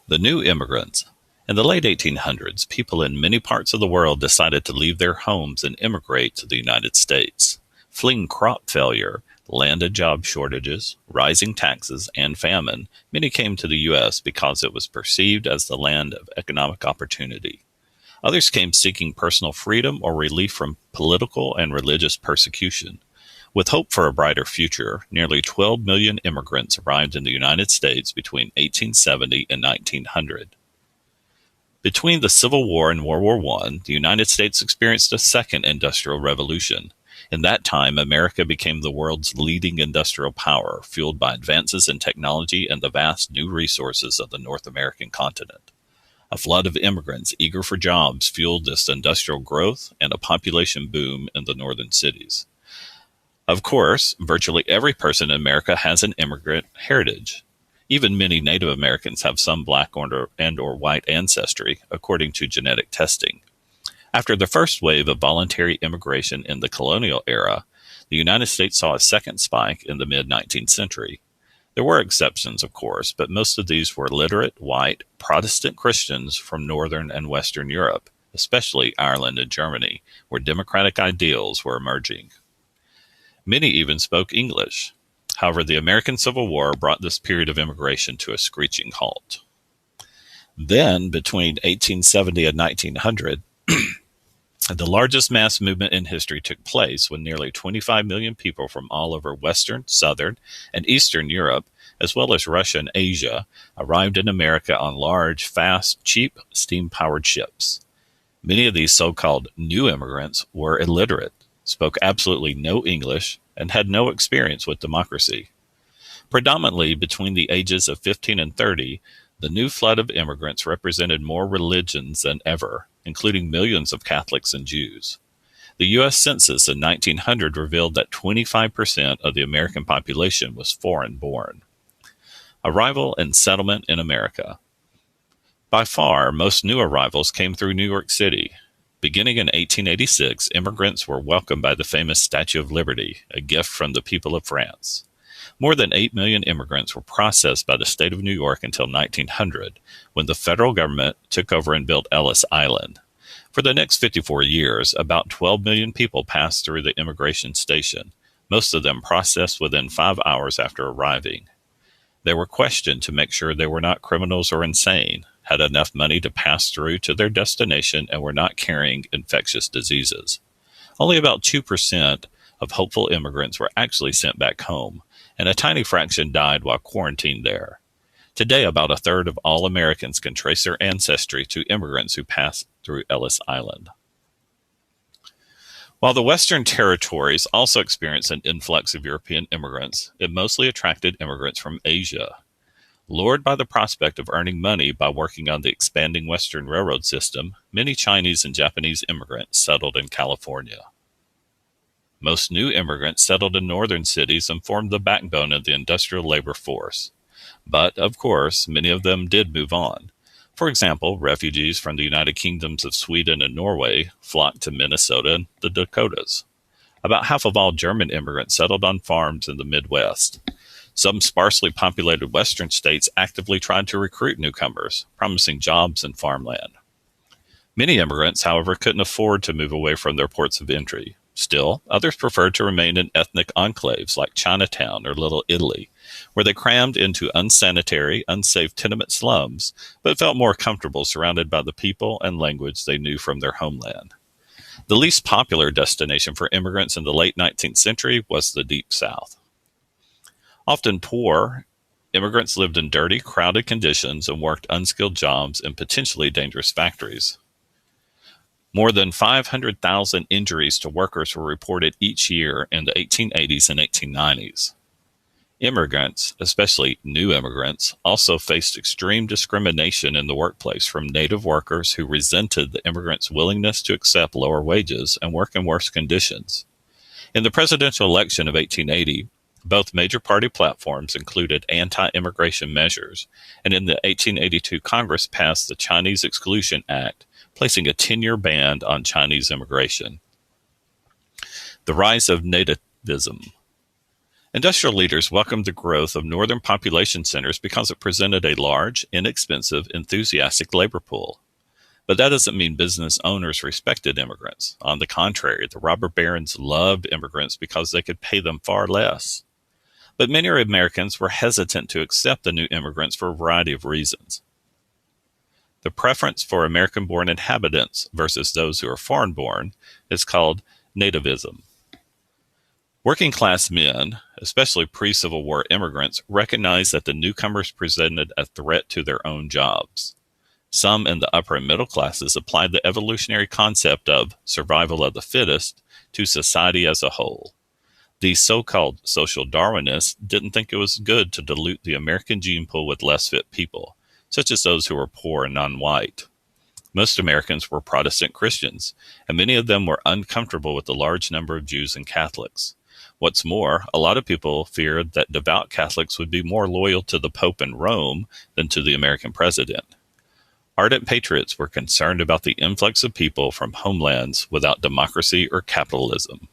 The new immigrants. In the late 1800s, people in many parts of the world decided to leave their homes and immigrate to the United States. Fleeing crop failure, land and job shortages, rising taxes, and famine, many came to the U.S. because it was perceived as the land of economic opportunity. Others came seeking personal freedom or relief from political and religious persecution. With hope for a brighter future, nearly 12 million immigrants arrived in the United States between 1870 and 1900. Between the Civil War and World War I, the United States experienced a second industrial revolution. In that time, America became the world's leading industrial power, fueled by advances in technology and the vast new resources of the North American continent. A flood of immigrants eager for jobs fueled this industrial growth and a population boom in the northern cities. Of course, virtually every person in America has an immigrant heritage. Even many Native Americans have some black and/or white ancestry, according to genetic testing. After the first wave of voluntary immigration in the colonial era, the United States saw a second spike in the mid-19th century. There were exceptions, of course, but most of these were literate, white, Protestant Christians from Northern and Western Europe, especially Ireland and Germany, where democratic ideals were emerging. Many even spoke English. However, the American Civil War brought this period of immigration to a screeching halt. Then, between 1870 and 1900, the largest mass movement in history took place when nearly 25 million people from all over Western, Southern, and Eastern Europe, as well as Russia and Asia, arrived in America on large, fast, cheap, steam-powered ships. Many of these so-called new immigrants were illiterate, spoke absolutely no English, and had no experience with democracy. Predominantly between the ages of 15 and 30, the new flood of immigrants represented more religions than ever, including millions of Catholics and Jews. The U.S. Census in 1900 revealed that 25% of the American population was foreign-born. Arrival and settlement in America. By far, most new arrivals came through New York City. Beginning in 1886, immigrants were welcomed by the famous Statue of Liberty, a gift from the people of France. More than 8 million immigrants were processed by the state of New York until 1900, when the federal government took over and built Ellis Island. For the next 54 years, about 12 million people passed through the immigration station, most of them processed within 5 hours after arriving. They were questioned to make sure they were not criminals or insane, had enough money to pass through to their destination, and were not carrying infectious diseases. Only about 2% of hopeful immigrants were actually sent back home, and a tiny fraction died while quarantined there. Today, about a third of all Americans can trace their ancestry to immigrants who passed through Ellis Island. While the Western territories also experienced an influx of European immigrants, it mostly attracted immigrants from Asia. Lured by the prospect of earning money by working on the expanding Western railroad system, many Chinese and Japanese immigrants settled in California. Most new immigrants settled in northern cities and formed the backbone of the industrial labor force. But, of course, many of them did move on. For example, refugees from the United Kingdoms of Sweden and Norway flocked to Minnesota and the Dakotas. About half of all German immigrants settled on farms in the Midwest. Some sparsely populated western states actively tried to recruit newcomers, promising jobs and farmland. Many immigrants, however, couldn't afford to move away from their ports of entry. Still, others preferred to remain in ethnic enclaves like Chinatown or Little Italy, where they crammed into unsanitary, unsafe tenement slums, but felt more comfortable surrounded by the people and language they knew from their homeland. The least popular destination for immigrants in the late 19th century was the Deep South. Often poor, immigrants lived in dirty, crowded conditions and worked unskilled jobs in potentially dangerous factories. More than 500,000 injuries to workers were reported each year in the 1880s and 1890s. Immigrants, especially new immigrants, also faced extreme discrimination in the workplace from native workers who resented the immigrants' willingness to accept lower wages and work in worse conditions. In the presidential election of 1880, both major party platforms included anti-immigration measures, and in the 1882 Congress passed the Chinese Exclusion Act, placing a 10-year ban on Chinese immigration. The rise of nativism. Industrial leaders welcomed the growth of northern population centers because it presented a large, inexpensive, enthusiastic labor pool. But that doesn't mean business owners respected immigrants. On the contrary, the robber barons loved immigrants because they could pay them far less. But many Americans were hesitant to accept the new immigrants for a variety of reasons. The preference for American-born inhabitants versus those who are foreign-born is called nativism. Working-class men, especially pre-Civil War immigrants, recognized that the newcomers presented a threat to their own jobs. Some in the upper and middle classes applied the evolutionary concept of survival of the fittest to society as a whole. These so-called social Darwinists didn't think it was good to dilute the American gene pool with less fit people, such as those who were poor and non-white. Most Americans were Protestant Christians, and many of them were uncomfortable with the large number of Jews and Catholics. What's more, a lot of people feared that devout Catholics would be more loyal to the Pope in Rome than to the American president. Ardent patriots were concerned about the influx of people from homelands without democracy or capitalism.